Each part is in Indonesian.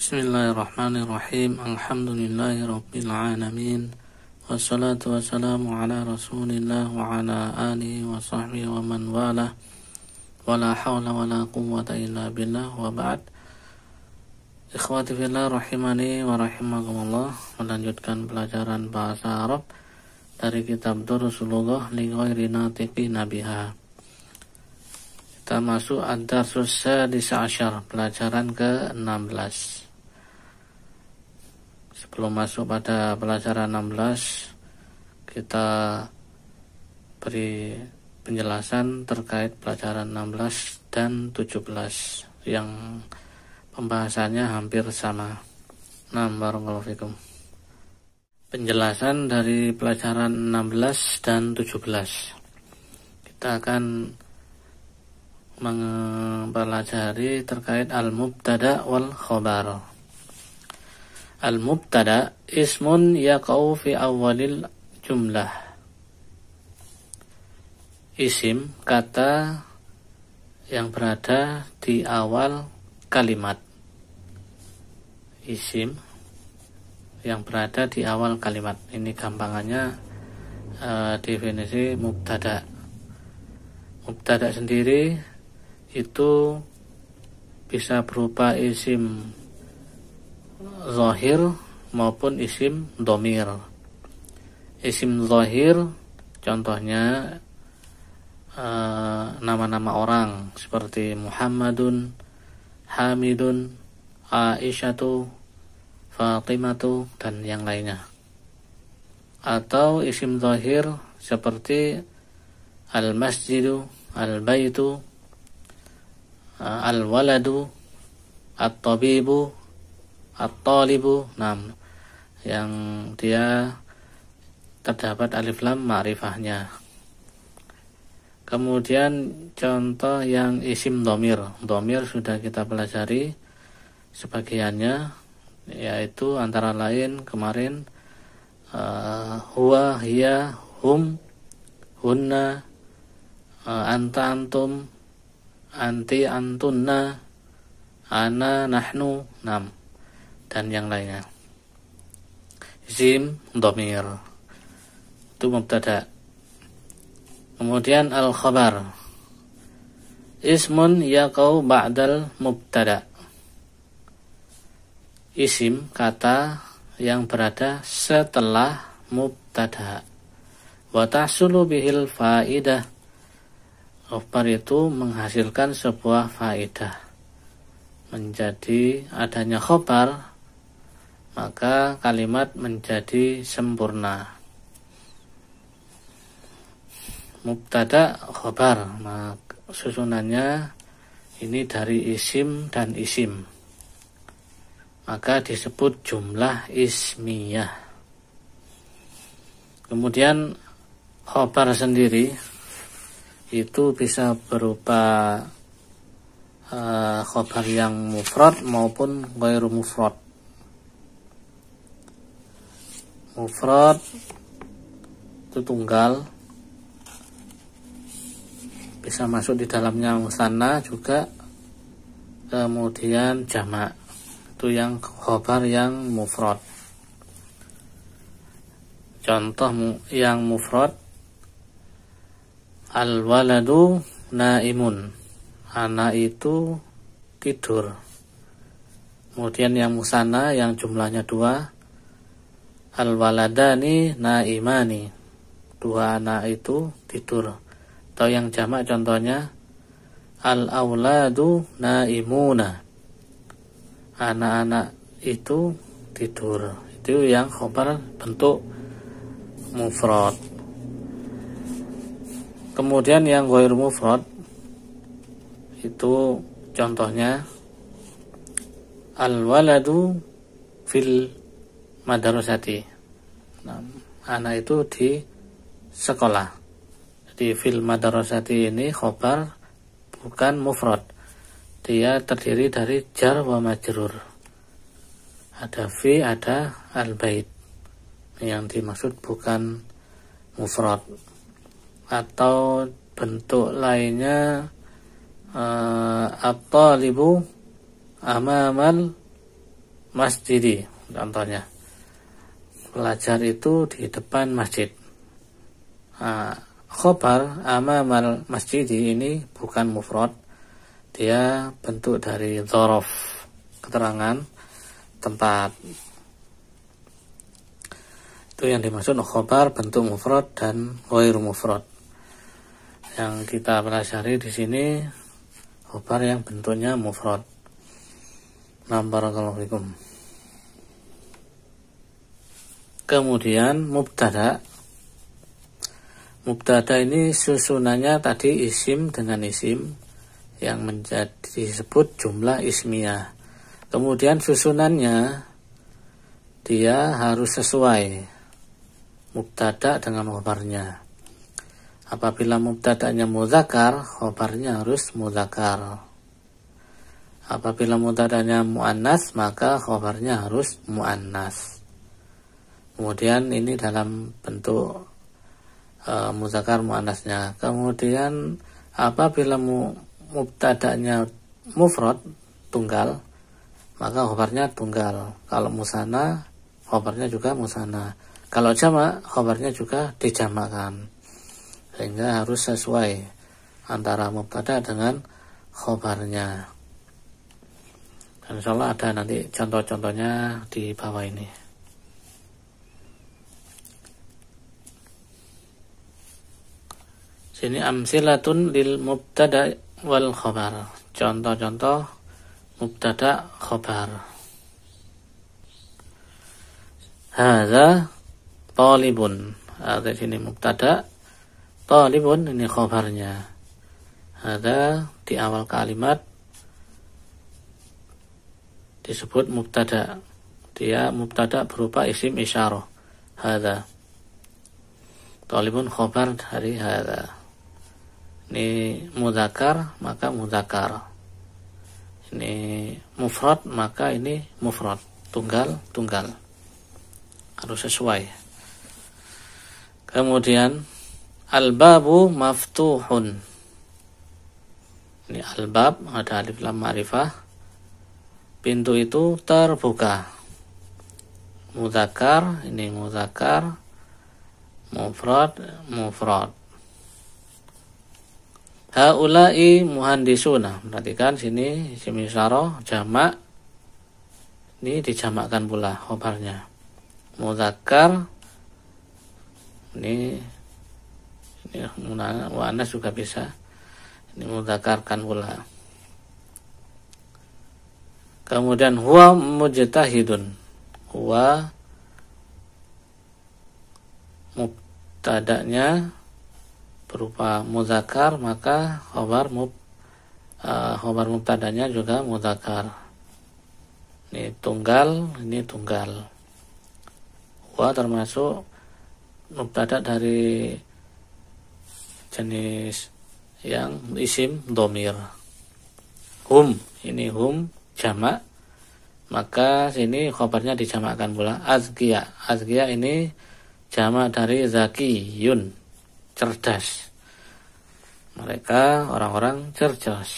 Bismillahirrahmanirrahim. Alhamdulillahirabbil alamin. Wassalatu wassalamu ala Rasulillah wa ala alihi wa sahbihi wa man wala. Wala haula wala quwwata illa billah wa ba'd. Ikhwati fillah rahimani wa rahimakumullah. Melanjutkan pelajaran bahasa Arab dari kitab Durusulullah li ghairi natiqina biha. Kita masuk ad-darsus sadis asyar, pelajaran ke-16. Sebelum masuk pada pelajaran 16, kita beri penjelasan terkait pelajaran 16 dan 17 yang pembahasannya hampir sama. Barakallahu fikum. Penjelasan dari pelajaran 16 dan 17. Kita akan mempelajari terkait al-mubtada wal khobar. Al-mubtada ismun yaqau fi awalil jumlah. Isim, kata yang berada di awal kalimat. Isim yang berada di awal kalimat. Ini gampangannya definisi mubtada. Mubtada sendiri itu bisa berupa isim zahir maupun isim dhamir. Isim zahir contohnya nama-nama orang seperti Muhammadun, Hamidun, Aisyatu, Fatimatu, dan yang lainnya. Atau isim zahir seperti al-masjidu, al-baitu, al-waladu, at-tabibu, at-talibu, yang dia terdapat alif lam ma'rifahnya. Kemudian contoh yang isim dhamir. Dhamir sudah kita pelajari sebagiannya, yaitu antara lain kemarin huwa, hiya, hum, hunna, anta, antum, anti, antunna, ana, nahnu, dan yang lainnya. Isim dhamir itu mubtada. Kemudian al-khabar ismun yaqau ba'dal mubtada. Isim, kata yang berada setelah mubtada. Wa tahsulu bihil faidah. Khabar itu menghasilkan sebuah faidah. Menjadi adanya khabar, maka kalimat menjadi sempurna. Mubtada khabar, maka susunannya ini dari isim dan isim, maka disebut jumlah ismiyah. Kemudian khabar sendiri itu bisa berupa khabar yang mufrad maupun ghairu mufrad. Mufrad itu tunggal, bisa masuk di dalamnya musanna juga. Kemudian jamak, itu yang khabar yang mufrad. Contoh yang mufrad, al-waladu naimun, anak itu tidur. Kemudian yang musanna yang jumlahnya 2, al-waladani naimani, 2 anak itu tidur. Atau yang jamak contohnya al-auladu naimuna, anak-anak itu tidur. Itu yang khabar bentuk mufrad. Kemudian yang ghairu mufrad itu contohnya al-waladu fil madrasati, anak itu di sekolah. Jadi fil madrasati ini khabar bukan mufrad, dia terdiri dari jar wa majrur. Ada fi, ada al-bait, yang dimaksud bukan mufrad. Atau bentuk lainnya at-talibu amamal masjidi, contohnya pelajar itu di depan masjid. Khobar amamal masjidi ini bukan mufrad, dia bentuk dari dzaraf, keterangan tempat. Itu yang dimaksud khobar bentuk mufrad dan ghairu mufrad. Yang kita pelajari di sini khobar yang bentuknya mufrad. Barakallahu fikum. Kemudian mubtada. Mubtada ini susunannya tadi isim dengan isim yang menjadi disebut jumlah ismiyah. Kemudian susunannya dia harus sesuai mubtada dengan khobarnya. Apabila mubtada'nya muzakkar, khobarnya harus muzakkar. Apabila mubtada'nya muannas, maka khobarnya harus muannas. Kemudian ini dalam bentuk muzakkar muannasnya. Kemudian apabila mubtada'nya mufrad, tunggal, maka khobarnya tunggal. Kalau musanna, khobarnya juga musanna. Kalau jamak, khobarnya juga dijamakkan. Sehingga harus sesuai antara mubtada dengan khobarnya. Dan insyaallah ada nanti contoh-contohnya di bawah ini. Sini amsilatun lil mubtada wal khobar. Contoh-contoh mubtada khobar. Hadza talibun. Ada sini mubtada, talibun ini khobarnya. Ada di awal kalimat disebut mubtada. Dia mubtada berupa isim isyarah. Hadza. Talibun khobar dari hadza. Ini mudzakkar maka mudzakkar. Ini mufrad maka ini mufrad. Tunggal tunggal. Harus sesuai. Kemudian al-babu maftuhun. Ini al-bab, ada alif lam ma'rifah. Pintu itu terbuka. Mudzakkar, ini mudzakkar. Mufrad, mufrad. Haula'i muhandisuna. Perhatikan sini isim isyarah jamak. Ini dijamakkan pula khobarnya. Mudzakkar. Ini muannas juga bisa. Ini mudzakarkan pula. Kemudian huwa mujtahidun. Huwa mubtada'nya berupa mudzakkar, maka khobar mubtada'nya juga mudzakkar. Ini tunggal, ini tunggal. Huwa termasuk mubtada dari jenis yang isim dhamir. Hum, ini hum jamak, maka sini khobarnya dijamakkan pula. Azkiya, azkiya ini jamak dari zakiyun, cerdas. Mereka orang-orang cerdas.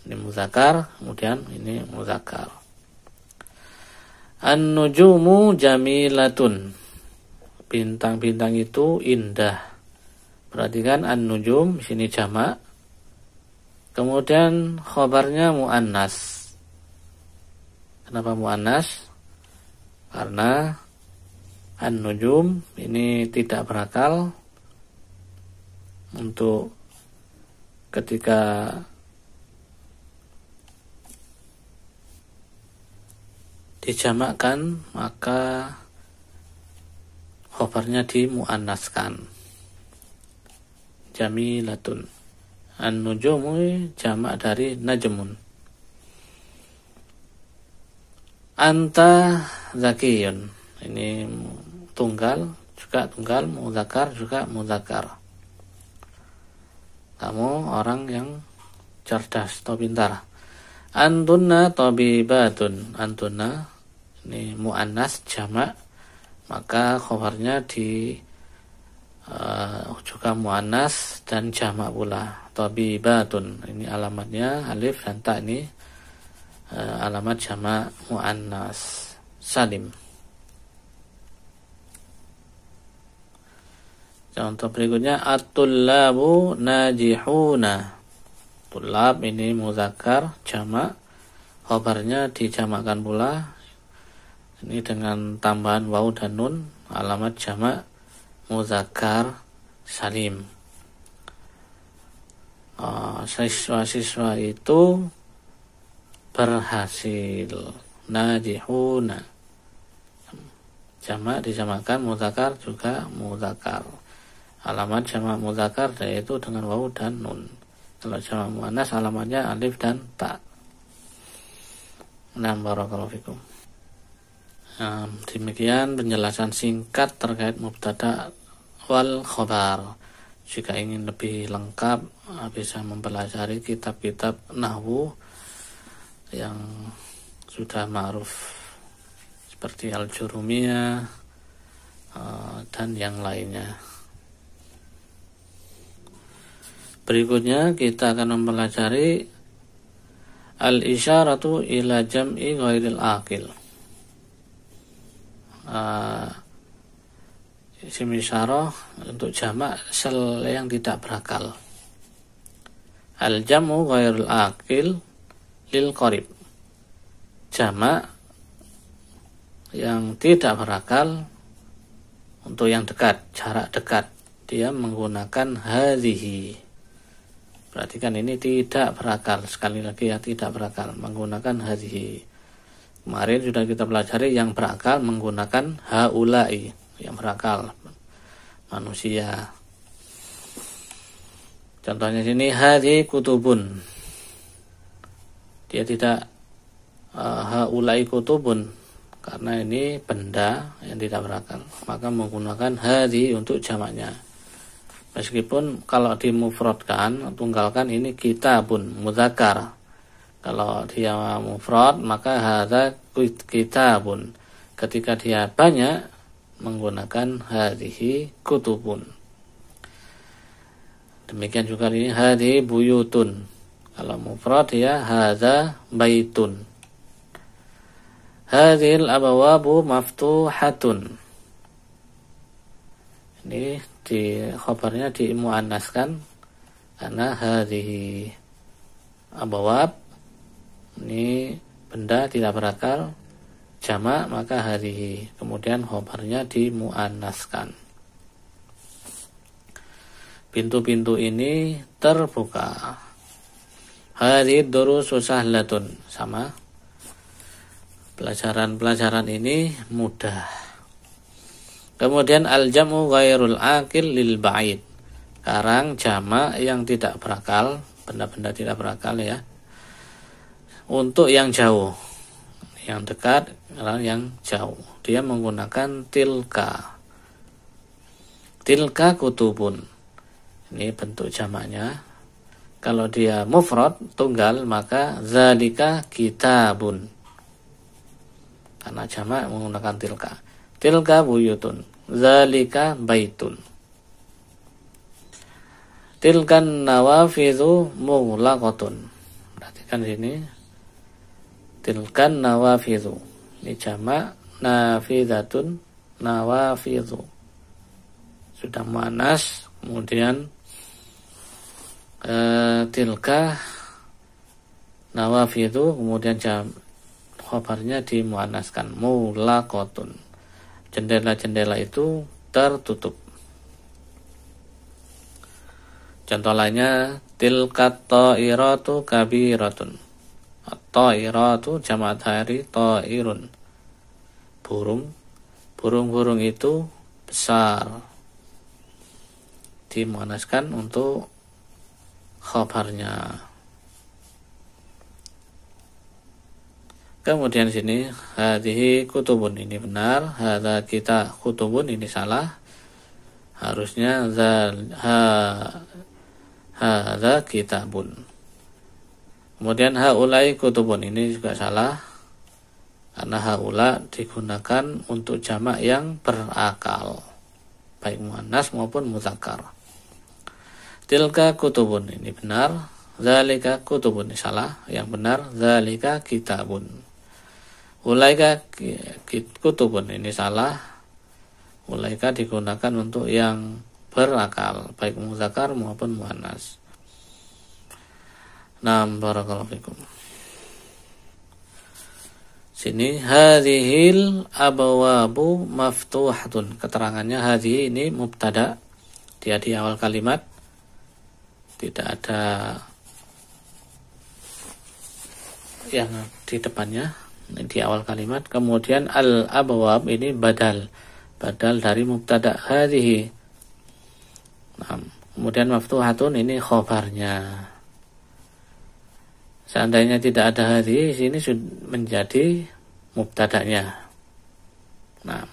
Ini muzakkar, kemudian ini muzakkar. An-nujumu jamilatun. Bintang-bintang itu indah. Perhatikan an-nujum sini jamak. Kemudian khobarnya muannas. Kenapa muannas? Karena an-nujum ini tidak berakal untuk ketika dijamakkan maka khobarnya dimuannaskan. Jamilatun. An-nujumu jamak dari najmun. Anta zakiyun. Ini tunggal, juga tunggal, mudzakkar juga mudzakkar. Kamu orang yang cerdas atau pintar. Antunna tabibatun. Antunna ini muannas jamak, maka khobarnya di juga muannas dan jamak pula. Tabibatun ini alamatnya alif dan ta, ini alamat jamak muannas salim. Contoh berikutnya at-tullabu najihuna. Tullab ini muzakkar jamak, khabarnya dijamakkan pula ini dengan tambahan waw dan nun, alamat jamak muzakkar salim. Siswa-siswa itu berhasil. Najihuna jamak dijamakkan, muzakkar juga muzakkar. Alamat jamak muzakkar yaitu dengan waw dan nun. Kalau jamak muannas alamatnya alif dan ta. Barakallahu fikum. Demikian penjelasan singkat terkait mubtada wal khobar. Jika ingin lebih lengkap bisa mempelajari kitab-kitab nahwu yang sudah ma'ruf seperti Al-Jurumiyah dan yang lainnya. Berikutnya kita akan mempelajari al-isyaratu ila jam'i ghairil aqil. Isim isyarah untuk jamak sel yang tidak berakal. Al-jam'u ghairil aqil lil qarib. Jamak yang tidak berakal untuk yang dekat, jarak dekat. Dia menggunakan hadhihi. Perhatikan ini tidak berakal, sekali lagi ya, tidak berakal, menggunakan hadhihi. Kemarin sudah kita pelajari yang berakal menggunakan haulai, yang berakal manusia. Contohnya sini hadhi kutubun. Dia tidak haulai kutubun karena ini benda yang tidak berakal, maka menggunakan hadhi untuk jamaknya. Meskipun kalau dimufradkan, tunggalkan ini kitabun muzakkar. Kalau dia mufrad maka hadza kitabun. Ketika dia banyak menggunakan hadhihi kutubun. Demikian juga ini hadhihi buyutun. Kalau mufrad dia hadza baitun. Hadhil abawabu maftuhatun. Ini di khabarnya dimuannaskan karena hadhihi abawab ini benda tidak berakal jamak, maka hadhihi kemudian khabarnya dimuannaskan. Pintu-pintu ini terbuka. Hadhihi durusu sahlatun, sama. Pelajaran-pelajaran ini mudah. Kemudian al-jam'u ghairul aqil lil ba'id. Sekarang jamak yang tidak berakal, benda-benda tidak berakal ya. Untuk yang jauh. Yang dekat, yang jauh. Dia menggunakan tilka. Tilka kutubun. Ini bentuk jamaknya. Kalau dia mufrad, tunggal, maka zalika kitabun. Karena jamak menggunakan tilka. Tilka buyutun, zalika baitun. Tilkan nawafidhu mughlaqatun. Perhatikan sini. Tilkan nawafidhu. Ini jamak nafidatun, nawafidhu. Sudah muannas, kemudian tilka nawafidhu, kemudian khabarnya dimuannaskan mulaqatun. Jendela-jendela itu tertutup. Contoh lainnya tilkat ta'iratu kabiratun. At-ta'iratu jamak dari ta'irun. Burung-burung itu besar. Dimuannaskan untuk khabarnya. Kemudian sini hadhihi kutubun, ini benar, hadza kita kutubun ini salah. Harusnya hadza kitabun. Kemudian haulai kutubun, ini juga salah. Karena haula digunakan untuk jamak yang berakal, baik muannas maupun muzakkar. Tilka kutubun, ini benar, Dzalika kutubun, salah. Yang benar dzalika kitabun. Ulaika kutubun, ini salah. Ulaika digunakan untuk yang berakal, baik muzakkar maupun muannas. Naam, barakallahu fikum. Sini hadhil abwabu maftuhatun. Keterangannya hadhi ini mubtada. Dia di awal kalimat. Tidak ada yang di depannya. Ini di awal kalimat. Kemudian al abwab ini badal dari mubtada hadhihi. Nah, kemudian maftuhatun ini khobarnya. Seandainya tidak ada hadhi, sini sudah menjadi mubtada'nya. Nah,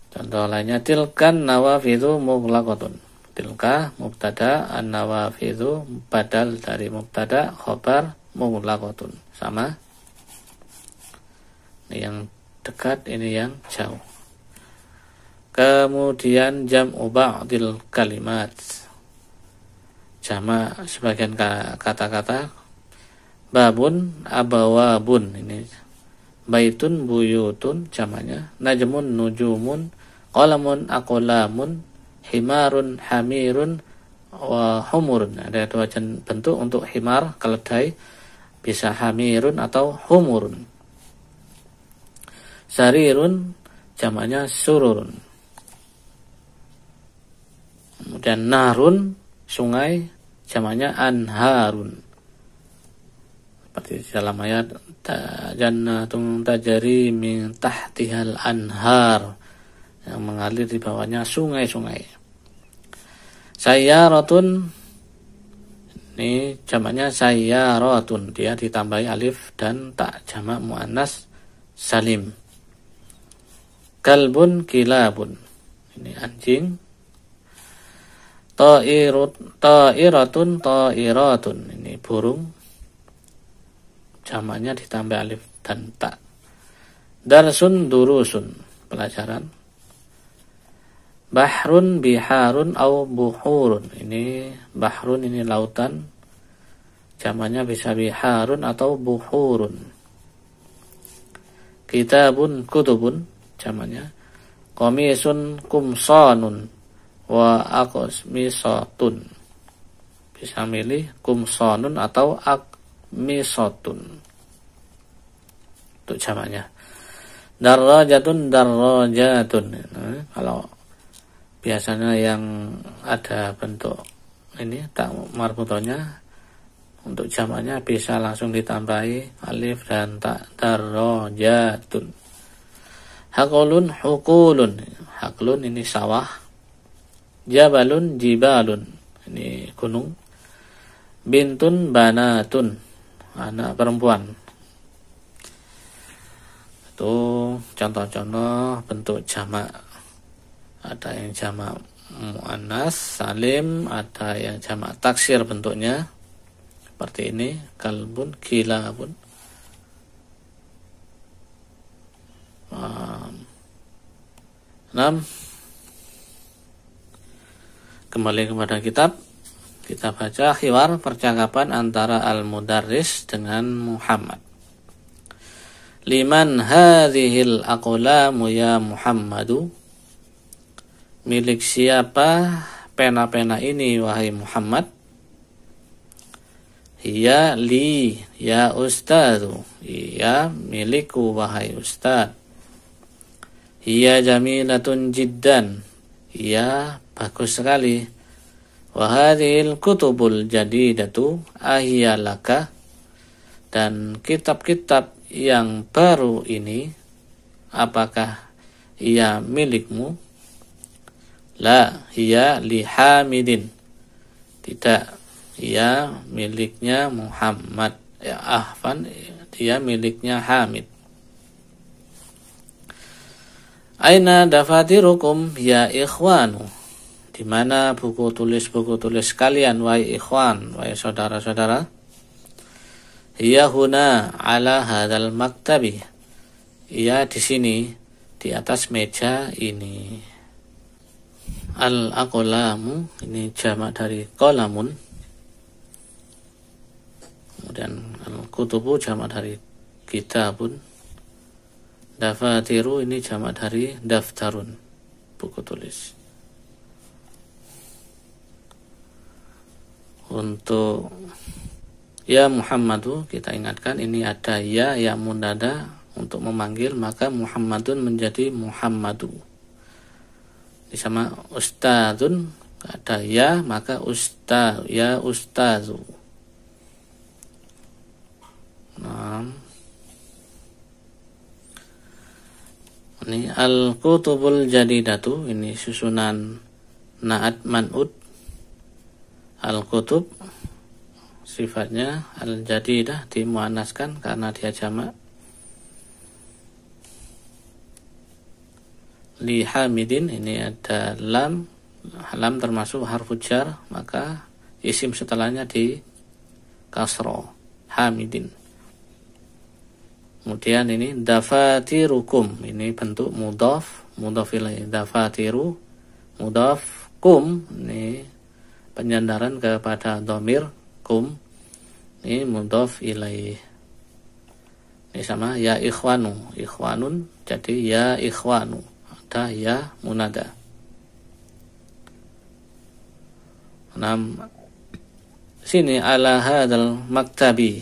contoh lainnya tilkan nawafidhu mughlaqatun. Tilka mubtada, an-nawafidhu badal dari mubtada, khobar mughlaqatun. Sama. Ini yang dekat, ini yang jauh. Kemudian jam'u ba'dil kalimat. Jamak sebagian kata-kata. Babun, abawabun, ini baitun, buyutun jamaknya. Najmun, nujumun, qalamun, aqlamun, himarun, hamirun, wa humurun. Ada dua bentuk untuk himar, keledai, bisa hamirun atau humurun. Sarirun jamaknya sururun. Kemudian narun, sungai, jamaknya anharun. Seperti di dalam ayat jannatun tajri min tahtihal anhar, yang mengalir di bawahnya sungai-sungai. Sayyaratun, ini jamaknya sayyaratun, dia ditambahi alif dan tak, jamak muannas salim. Kalbun, kilabun, ini anjing. Ta'iratun, ta'iratun, ini burung, jamaknya ditambah alif dan tak. Darsun, durusun, pelajaran. Bahrun, biharun, au buhurun, ini bahrun, ini lautan, jamaknya bisa biharun atau buhurun. Kitabun, kutubun, jamaknya. Qamisun, kumsanun, wa aqmisatun, bisa milih kumsanun atau aqmisatun untuk jamaknya. Darajatun, darajatun, nah, kalau biasanya yang ada bentuk ini tak marbutonya, untuk jamaknya bisa langsung ditambahi alif dan tak. Darajatun. Hakulun, hukulun, haklun ini sawah. Jabalun, jibalun, ini gunung. Bintun, banatun, anak perempuan. Itu contoh-contoh bentuk jamak. Ada yang jamak muannas salim, ada yang jamak taksir bentuknya seperti ini, kalbun, kilabun. Kembali kepada kitab, kita baca khiwar, percakapan antara al-mudarris dengan Muhammad. Liman hadhil aqlamu ya Muhammadu, milik siapa pena-pena ini wahai Muhammad? Hiya li ya ustadzu, iya milikku wahai ustad. Hiya jamilatun jiddan, iya bagus sekali. Wa hadhil kutubul jadidatu ahiyalaka, dan kitab-kitab yang baru ini apakah ia milikmu? La hiya li Hamidin, tidak, ia miliknya Muhammad. Ya ahfan, dia miliknya Hamid. Aina dafatirukum ya ikhwanu, di mana buku tulis kalian wahai ikhwan, wahai saudara-saudara? Hiya huna ala hadzal maktabi, ia di sini di atas meja ini. Al-aqlamu ini jamak dari qalamun. Kemudian al-kutubu jamak dari kitabun. Dafatiru ini jamak dari daftarun, buku tulis. Untuk ya Muhammadu kita ingatkan ini ada ya yang munada untuk memanggil, maka Muhammadun menjadi Muhammadu. Ini sama ustadzun ada ya maka ya ustazu. Nah, ini al-kutubul jadidatu, ini susunan naat man'ud. Al-kutub sifatnya al-jadidah, dimuannaskan karena dia jamak. Li hamidin ini ada lam termasuk harfu jar, maka isim setelahnya di kasro, hamidin. Kemudian ini dafatirukum, ini bentuk mudhaf ilaih. Dafatiru mudhaf, kum ini penyandaran kepada dhamir kum, ini mudhaf ilaih. Ini sama ya ikhwanun jadi ya ikhwanu, ada ya munada. 6. Sini ala hadzal maktabi,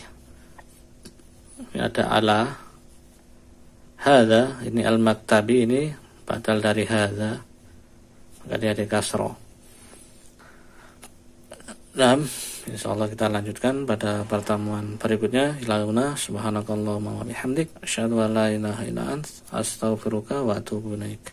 ada ala hadza, ini al-maktabi, ini badal dari hadza, maka dia di kasroh. Dan insyaallah kita lanjutkan pada pertemuan berikutnya. Ilauna subhanakallahumma wa bihamdik asyhadu an la ilaha illa anta astaghfiruka wa atubu ilaik.